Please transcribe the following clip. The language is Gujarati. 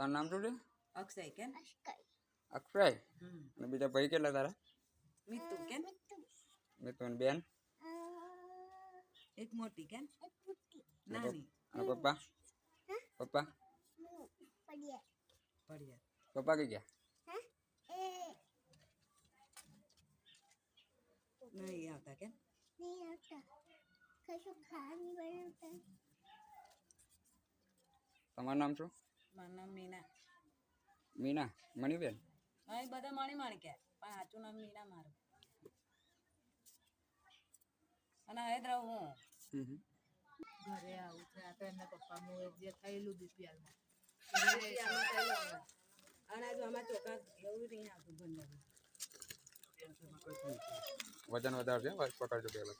તારું નામ શું છે? અક્ષય કેમ અક્ષય. અને બીજા ભાઈ કેટલા તારા? મિતુ કેમ મિતુન બેન એક મોટી કેમ નાની અને પપ્પા પપ્પા પડિયા પપ્પા કઈ ગયા? નહીં આવતા કેમ તમારું નામ શું? મારું નામ મીના. મીના મણીબેન. હા એ બધા મણી કે પણ સાચું નામ મીના મારું. અને હવે જ રહું હું ઘરે આવું છે આ તો એમના પપ્પાનું જે થયેલું બીપીએલમાં અને જો આમાં ચોખા એવું નહીં આવતું બંને વજન વધારશે પકડજો પેલા.